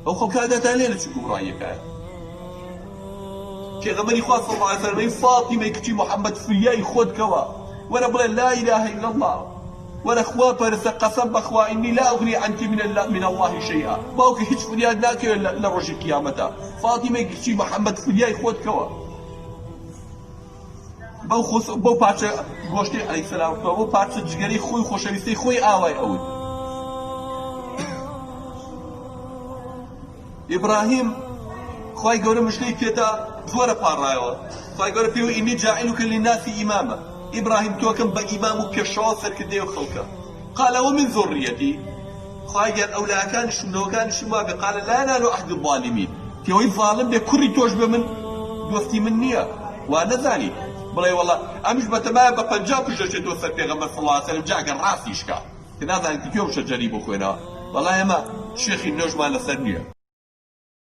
ئەو خەڵکاداتان لێ لە چ گومڕاییەکە پێغەمبەری خوا صلی الله علیه و سلم فاتیمەی کچی محەممەد فریای خۆتکەوە وەرە بڵێ لا إله إلا الله وەرە خوا پەرستە قەسەم بەخوا ئینی لا ئوغنی عنکی من الله شەیئا باوکە هیچ فریاد ناکەوێت لە ڕۆژی قیامەتە فاتیمەی کچی محەممەد فریای خۆتکەوە بەو پارچە گۆشتی عەلەیهی سەلام بەو پارچە جگەرەی خۆی خۆشەویستەی خۆی ئاوای ئەوت ئیبراهیم خوای گەورە مژدەی پێدا زۆرە پاڕایەوە خوای گەورە پێوە ئینی جاعیلوکە للناسی ئیمامە ئیبراهیم تۆکەم بە ئیمام و پێشەوا سەرکردەی و خەڵکە قال ومن ذريتي خوای گەر ئەولاکانی شوونەوەکانی وا بێ قال لا ينال عهد الظالمين پێوەی ظالم بێ کوڕی تۆش بێ من دۆستی من نییە وا نەزانی بڵێ وەڵا ئەمیش بەتەمایە بە 50 کوژەچێتەوە سەر پێغەمبەر صلی الله علیه و سلم جاگەر ڕاستیشکا کە نازانێت کە توێ شەجەری بخوێنەوە وەڵا ئێمە شێخی نوێژمان لەسەر نییە